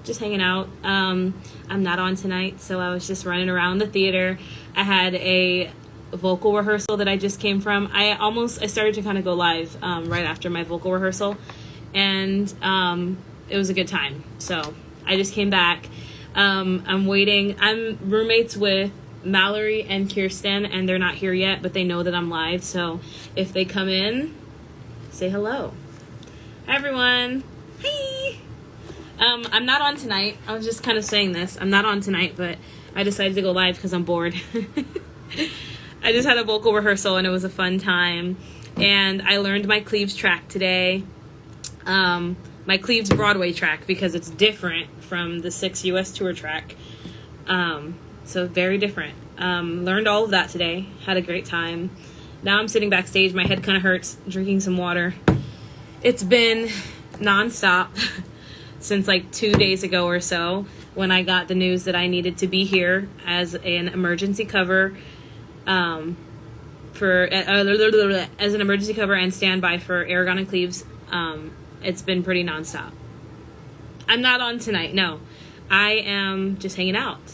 just hanging out. I'm not on tonight, so I was just running around the theater. I had a vocal rehearsal that I just came from. I started to kind of go live right after my vocal rehearsal, and it was a good time. So I just came back. I'm waiting. I'm roommates with Mallory and Kirsten, and they're not here yet, but they know that I'm live, so if they come in, say hello. Hi everyone. Hi. I'm not on tonight. I was just kind of saying this. I'm not on tonight, but I decided to go live because I'm bored. I just had a vocal rehearsal and it was a fun time, and I learned my Cleves track today. My Cleves Broadway track, because it's different from the 6 US tour track. So very different. Learned all of that today. Had a great time. Now I'm sitting backstage. My head kind of hurts. Drinking some water. It's been nonstop since like 2 days ago or so, when I got the news that I needed to be here as an emergency cover, as an emergency cover and standby for Aragon and Cleves. It's been pretty nonstop. I'm not on tonight. No, I am just hanging out.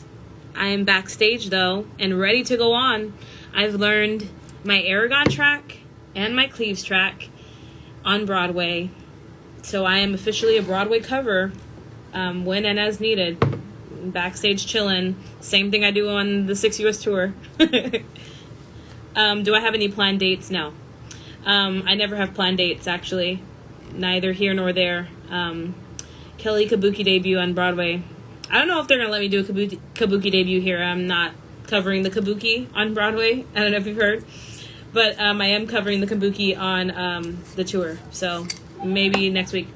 I am backstage though and ready to go on. I've learned my Aragon track and my Cleves track on Broadway. So I am officially a Broadway cover when and as needed. Backstage chilling. Same thing I do on the 6 US tour. Do I have any planned dates? No. I never have planned dates, actually. Neither here nor there. Kelly Kabuki debut on Broadway. I don't know if they're going to let me do a Kabuki debut here. I'm not covering the Kabuki on Broadway. I don't know if you've heard. But I am covering the Kabuki on the tour. So maybe next week.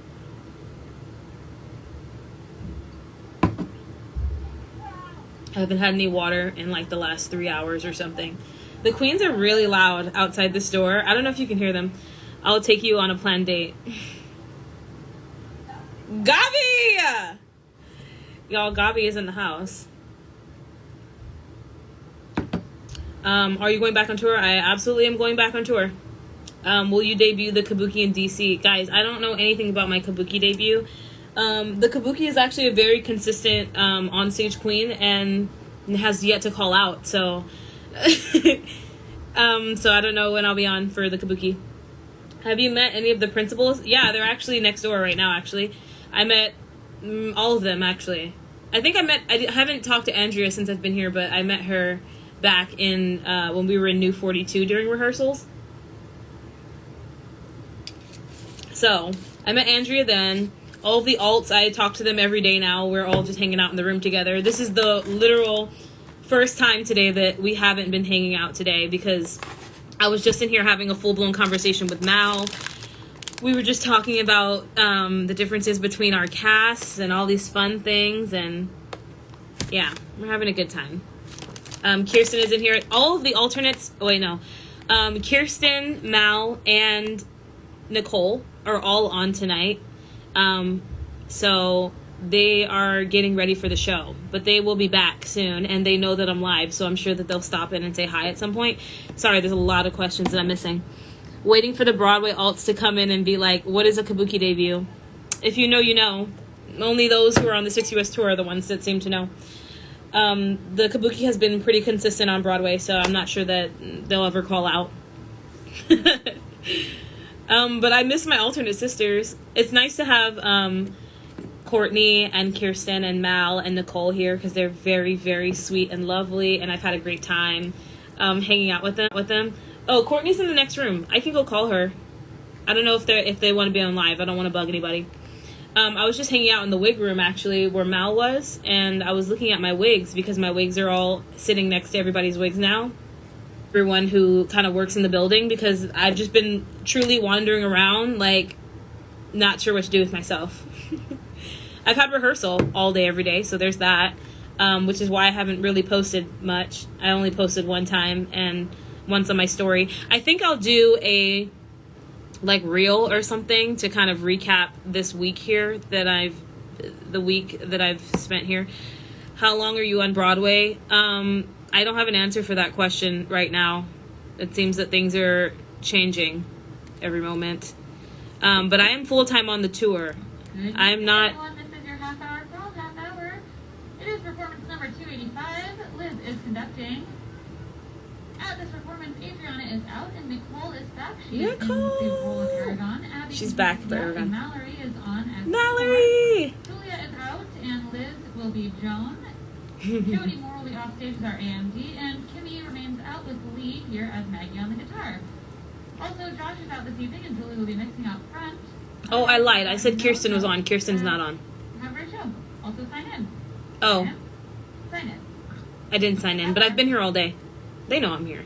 I haven't had any water in like the last 3 hours or something. The queens are really loud outside this door. I don't know if you can hear them. I'll take you on a planned date. Gabi! Y'all, Gabi is in the house. Are you going back on tour? I absolutely am going back on tour. Will you debut the Kabuki in DC? Guys, I don't know anything about my Kabuki debut. The Kabuki is actually a very consistent onstage queen and has yet to call out. So, so I don't know when I'll be on for the Kabuki. Have you met any of the principals? Yeah, they're actually next door right now, actually. I met all of them, actually. I haven't talked to Andrea since I've been here, but I met her back in when we were in New 42 during rehearsals. So I met Andrea then. All of the alts, I talk to them every day now. We're all just hanging out in the room together. This is the literal first time today that we haven't been hanging out today, because I was just in here having a full-blown conversation with Mal. We were just talking about the differences between our casts and all these fun things, and yeah, we're having a good time. Kirsten is in here. All of the alternates, Kirsten, Mal, and Nicole are all on tonight. So they are getting ready for the show, but they will be back soon, and they know that I'm live, so I'm sure that they'll stop in and say hi at some point. Sorry, there's a lot of questions that I'm missing. Waiting for the Broadway alts to come in and be like, what is a Kabuki debut? If you know, you know. Only those who are on the 6 US tour are the ones that seem to know. The Kabuki has been pretty consistent on Broadway, so I'm not sure that they'll ever call out. But I miss my alternate sisters. It's nice to have Courtney and Kirsten and Mal and Nicole here, because they're very, very sweet and lovely, and I've had a great time hanging out with them. Oh, Courtney's in the next room. I can go call her. I don't know if they want to be on live. I don't want to bug anybody. I was just hanging out in the wig room, actually, where Mal was, and I was looking at my wigs, because my wigs are all sitting next to everybody's wigs now. Everyone who kind of works in the building, because I've just been truly wandering around, like, not sure what to do with myself. I've had rehearsal all day, every day, so there's that, which is why I haven't really posted much. I only posted one time, and once on my story. I think I'll do a reel or something to kind of recap this week here the week that I've spent here. How long are you on Broadway? I don't have an answer for that question right now. It seems that things are changing every moment. But I am full-time on the tour. I'm not... This is your half-hour program. Liz is conducting. At this performance, Adriana is out and Nicole is back. She is in the role of Aragon. Abby She's back for Aragon. Mallory is on as Mallory! Julia is out and Liz will be Joan. Jody Moore will be off stage as our AMD, and Kimmy remains out with Lee here as Maggie on the guitar. Also, Josh is out this evening and Julie will be mixing out front. Oh, I lied. I said Kirsten was on. Kirsten's not on. Have her show. Also sign in. Oh. Sign in. I didn't sign in, but I've been here all day. They know I'm here.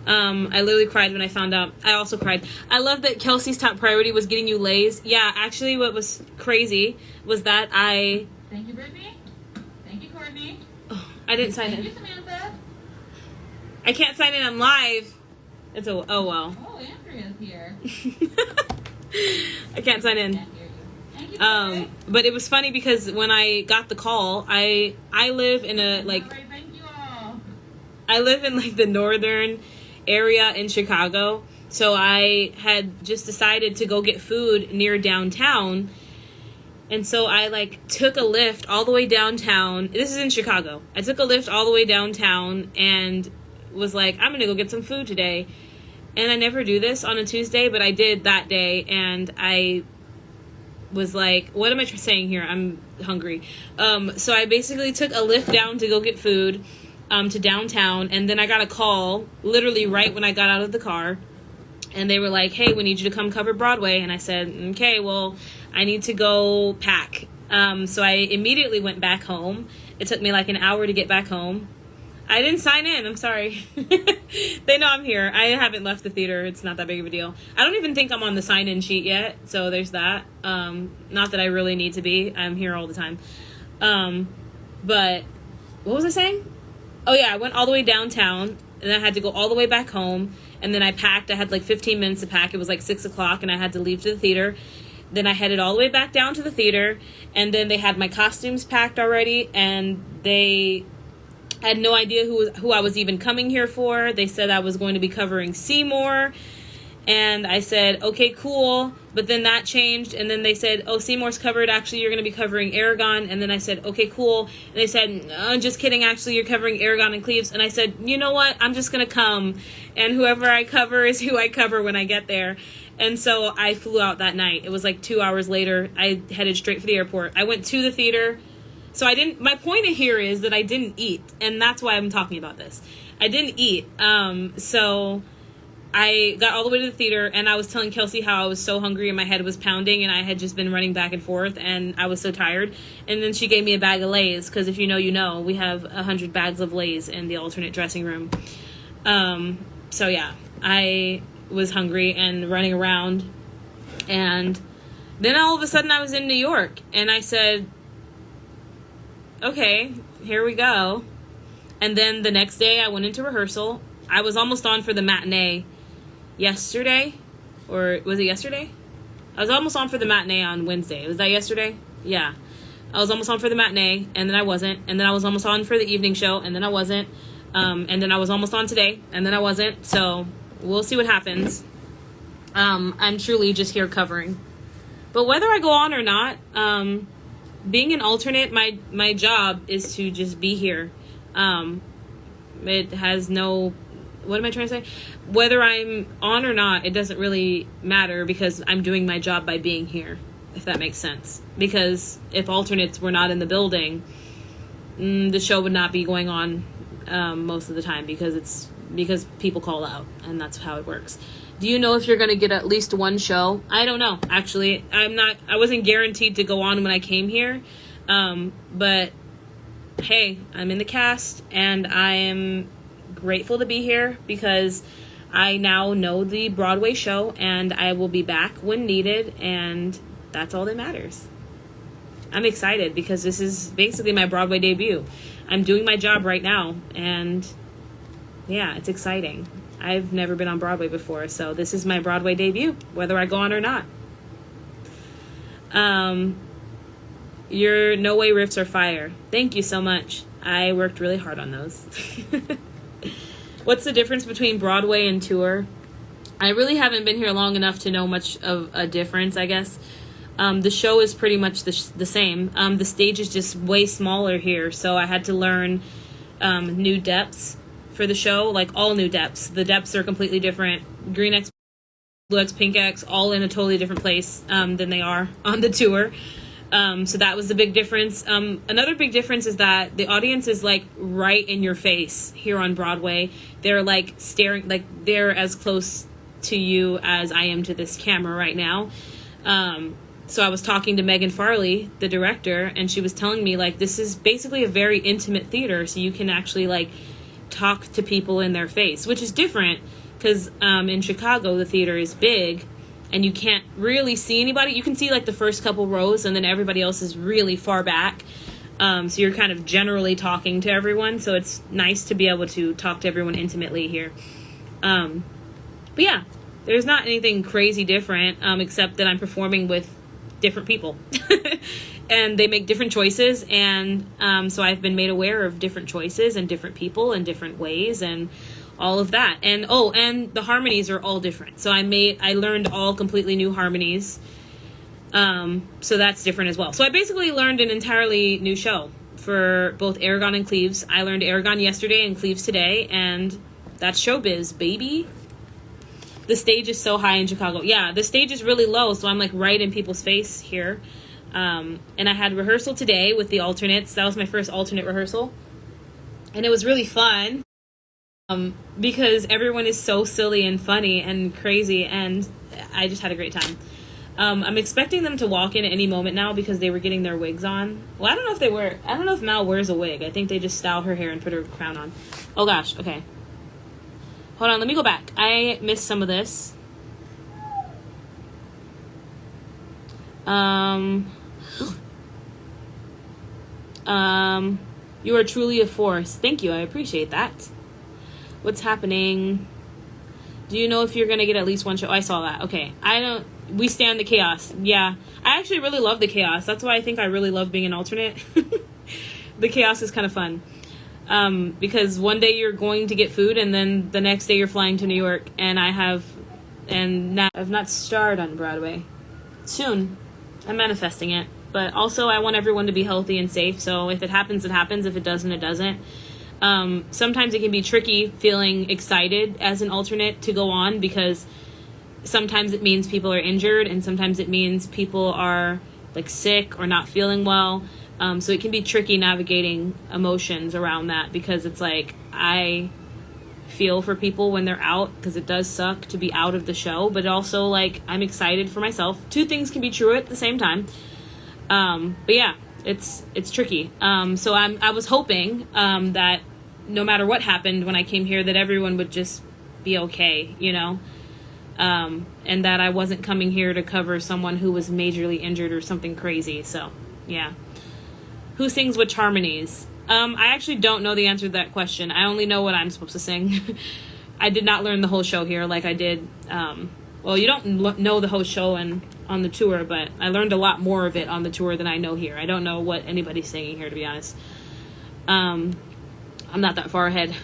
I literally cried when I found out. I also cried. I love that Kelsey's top priority was getting you Lay's. Yeah, actually what was crazy was that Thank you, Brittany. Thank you, Courtney. Oh, I didn't sign in. Thank you, Samantha. I can't sign in. I'm live. It's a... Oh, well. Oh, Andrea's here. I can't sign in. Can't hear you. Thank you, Courtney. But it was funny because when I got the call, I live in a, like... All right, thank you all. I live in, like, the northern area in Chicago. So I had just decided to go get food near downtown. And so I, like, took a lift all the way downtown. This is in Chicago. I took a lift all the way downtown and was like, I'm going to go get some food today. And I never do this on a Tuesday, but I did that day. And I was like, what am I saying here? I'm hungry. So I basically took a lift down to go get food to downtown. And then I got a call literally right when I got out of the car. And they were like, hey, we need you to come cover Broadway. And I said, okay, well, I need to go pack. So I immediately went back home. It took me like an hour to get back home. I didn't sign in. I'm sorry. They know I'm here. I haven't left the theater. It's not that big of a deal. I don't even think I'm on the sign-in sheet yet. So there's that. Not that I really need to be. I'm here all the time. But what was I saying? Oh, yeah. I went all the way downtown. And I had to go all the way back home. And then I packed. I had like 15 minutes to pack. It was like 6 o'clock. And I had to leave to the theater. Then I headed all the way back down to the theater. And then they had my costumes packed already. And they... I had no idea who I was even coming here for. They said I was going to be covering Seymour. And I said, okay, cool. But then that changed. And then they said, oh, Seymour's covered. Actually, you're going to be covering Aragon. And then I said, okay, cool. And they said, just kidding. Actually, you're covering Aragon and Cleves. And I said, you know what? I'm just going to come. And whoever I cover is who I cover when I get there. And so I flew out that night. It was like 2 hours later. I headed straight for the airport. I went to the theater. So my point here is that I didn't eat, and that's why I'm talking about this. I didn't eat. So I got all the way to the theater, and I was telling Kelsey how I was so hungry and my head was pounding, and I had just been running back and forth, and I was so tired. And then she gave me a bag of Lay's, because if you know, you know. We have 100 bags of Lay's in the alternate dressing room. So yeah, I was hungry and running around, and then all of a sudden I was in New York, and I said, okay, here we go. And then the next day I went into rehearsal. I was almost on for the matinee yesterday. Or was it yesterday? I was almost on for the matinee on Wednesday. Was that yesterday? Yeah. I was almost on for the matinee, and then I wasn't. And then I was almost on for the evening show, and then I wasn't. And then I was almost on today, and then I wasn't. So we'll see what happens. I'm truly just here covering. But whether I go on or not, being an alternate, my job is to just be here. It has no... What am I trying to say? Whether I'm on or not, it doesn't really matter because I'm doing my job by being here, if that makes sense. Because if alternates were not in the building, the show would not be going on most of the time because people call out, and that's how it works. Do you know if you're going to get at least one show? I don't know, actually. I wasn't guaranteed to go on when I came here. But, hey, I'm in the cast, and I am grateful to be here because I now know the Broadway show, and I will be back when needed, and that's all that matters. I'm excited because this is basically my Broadway debut. I'm doing my job right now, and, yeah, it's exciting. I've never been on Broadway before, so this is my Broadway debut, whether I go on or not. Your No Way riffs are fire. Thank you so much. I worked really hard on those. What's the difference between Broadway and tour? I really haven't been here long enough to know much of a difference, I guess. The show is pretty much the same. The stage is just way smaller here, so I had to learn new depths for the show, like all new depths. The depths are completely different. Green X, Blue X, Pink X, all in a totally different place than they are on the tour. So that was the big difference. Another big difference is that the audience is like right in your face here on Broadway. They're like staring, like they're as close to you as I am to this camera right now. So I was talking to Megan Farley, the director, and she was telling me like this is basically a very intimate theater, so you can actually like talk to people in their face, which is different because in Chicago the theater is big and you can't really see anybody. You can see like the first couple rows and then everybody else is really far back. So you're kind of generally talking to everyone, so it's nice to be able to talk to everyone intimately here. But yeah, there's not anything crazy different except that I'm performing with different people and they make different choices, and so I've been made aware of different choices and different people and different ways and all of that. And and the harmonies are all different, so I learned all completely new harmonies, so that's different as well. So I basically learned an entirely new show for both Aragon and Cleves. I learned Aragon yesterday and Cleves today, and that's showbiz, baby. The stage is so high in Chicago. Yeah, the stage is really low, so I'm like right in people's face here. And I had rehearsal today with the alternates. That was my first alternate rehearsal. And it was really fun because everyone is so silly and funny and crazy, and I just had a great time. I'm expecting them to walk in at any moment now because they were getting their wigs on. Well, I don't know if Mal wears a wig. I think they just style her hair and put her crown on. Oh gosh, okay. Hold on, let me go back. I missed some of this. You are truly a force. Thank you, I appreciate that. What's happening? Do you know if you're gonna get at least one show? I saw that. Okay. We stand the chaos. Yeah. I actually really love the chaos. That's why I think I really love being an alternate. The chaos is kind of fun. Because one day you're going to get food and then the next day you're flying to New York, and now I've not starred on Broadway. Soon. I'm manifesting it. But also I want everyone to be healthy and safe, so if it happens, it happens. If it doesn't, it doesn't. Sometimes it can be tricky feeling excited as an alternate to go on, because sometimes it means people are injured and sometimes it means people are like sick or not feeling well. So it can be tricky navigating emotions around that, because it's like I feel for people when they're out, because it does suck to be out of the show, but also like I'm excited for myself. Two things can be true at the same time. But yeah, it's tricky. So I was hoping that no matter what happened when I came here, that everyone would just be okay, you know, and that I wasn't coming here to cover someone who was majorly injured or something crazy. So yeah. Who sings which harmonies? I actually don't know the answer to that question. I only know what I'm supposed to sing. I did not learn the whole show here like I did. Well, you don't know the whole show on the tour, but I learned a lot more of it on the tour than I know here. I don't know what anybody's singing here, to be honest. I'm not that far ahead.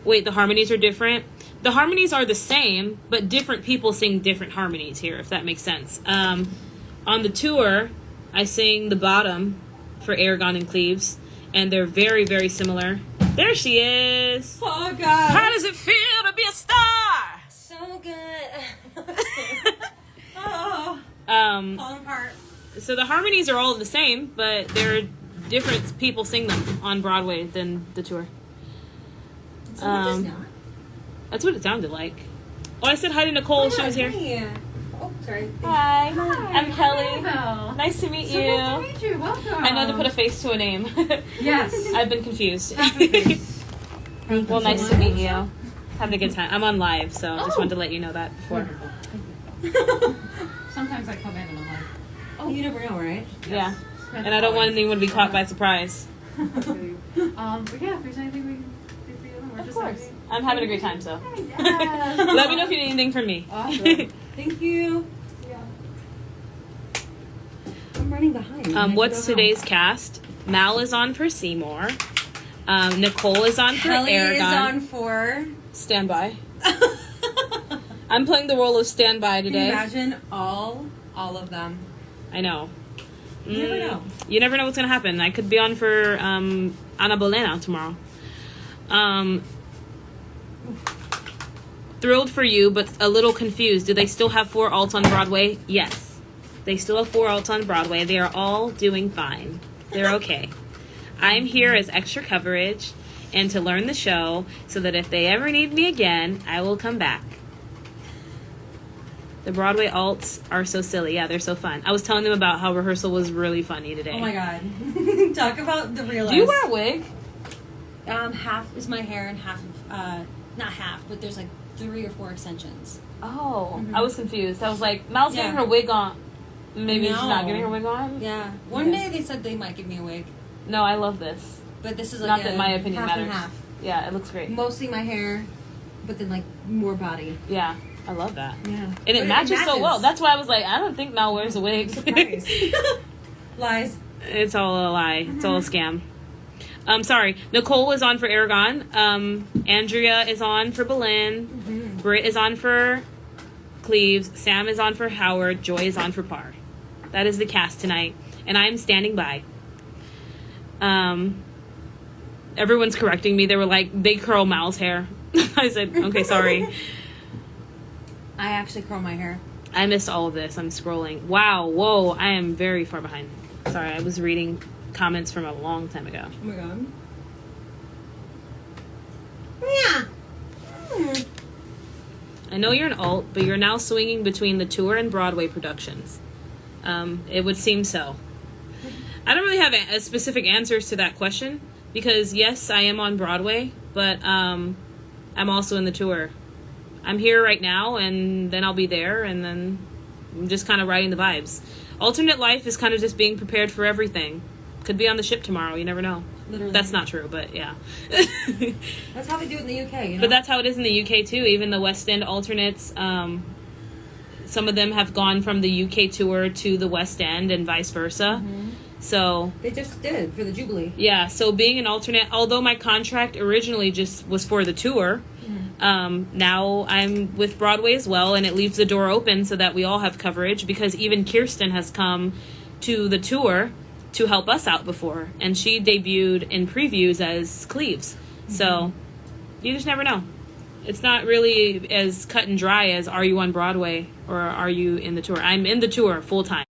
Wait, the harmonies are different? The harmonies are the same, but different people sing different harmonies here, if that makes sense. On the tour, I sing the bottom for Aragon and Cleves, and they're very, very similar. There she is. Oh, God. How does it feel to be a star? So good. Oh. Falling apart. So the harmonies are all the same, but there are different people sing them on Broadway than the tour. Did someone just knock? That's what it sounded like. Oh, I said hi to Nicole. She was here. Hey. Oh, sorry. Hi. I'm Kelly. Hello. Nice to meet So you. nice to meet you. Welcome. I know to put a face to a name. Yes. I've been confused. Thank Well, you nice so to meet much. you. Having a good time. I'm on live, so just wanted to let you know that before. Sometimes I come in and I'm like, Oh, you never know, right? Yeah. And I don't want anyone to be caught by surprise. but yeah, if there's anything we can do for you, we're Of just course. happy. I'm having a great time, so. Yes. Let me know if you need anything from me. Awesome. Thank you. Yeah. I'm running behind. What's today's cast? Mal is on for Seymour. Nicole is on for Kelly Aragon. is on for... Standby. I'm playing the role of standby Can you today. imagine all of them? I know. You never know. You never know what's gonna happen. I could be on for Ana Bolena tomorrow. Thrilled for you, but a little confused. Do they still have 4 alts on Broadway? Yes. They still have 4 alts on Broadway. They are all doing fine. They're okay. I'm here as extra coverage and to learn the show so that if they ever need me again, I will come back. The Broadway alts are so silly. Yeah, they're so fun. I was telling them about how rehearsal was really funny today. Oh my god. Talk about the real. Do you wear a wig? Half is my hair and half of, not half, but there's like 3 or 4 extensions. Oh, I was confused. I was like, Mal's getting her wig on. Maybe she's not getting her wig on? Yeah. One day they said they might give me a wig. No, I love this. But this is like not that my opinion half matters. and half. Yeah, it looks great. Mostly my hair, but then like more body. Yeah, I love that. Yeah. And it matches so well. That's why I was like, I don't think Mal wears a wig. Surprise. Lies. It's all a lie. It's all a scam. Sorry. Nicole is on for Aragon. Andrea is on for Boleyn. Britt is on for Cleves. Sam is on for Howard. Joy is on for Parr. That is the cast tonight. And I'm standing by. Everyone's correcting me. They were like, they curl Mal's hair. I said, okay, sorry. I actually curl my hair. I missed all of this. I'm scrolling. Wow. Whoa. I am very far behind. Sorry. I was reading comments from a long time ago. Oh my god. Yeah. I know you're an alt, but you're now swinging between the tour and Broadway productions. It would seem so. I don't really have a specific answers to that question because yes, I am on Broadway, but I'm also in the tour. I'm here right now, and then I'll be there, and then I'm just kind of riding the vibes. Alternate life is kind of just being prepared for everything. Could be on the ship tomorrow. You never know. Literally. That's not true, but yeah. That's how they do it in the UK, you know? But that's how it is in the UK too. Even the West End alternates, some of them have gone from the UK tour to the West End and vice versa. So they just did for the Jubilee. Yeah, so being an alternate, although my contract originally just was for the tour, now I'm with Broadway as well, and it leaves the door open so that we all have coverage because even Kirsten has come to the tour to help us out before, and she debuted in previews as Cleves. So you just never know. It's not really as cut and dry as are you on Broadway or are you in the tour. I'm in the tour full time.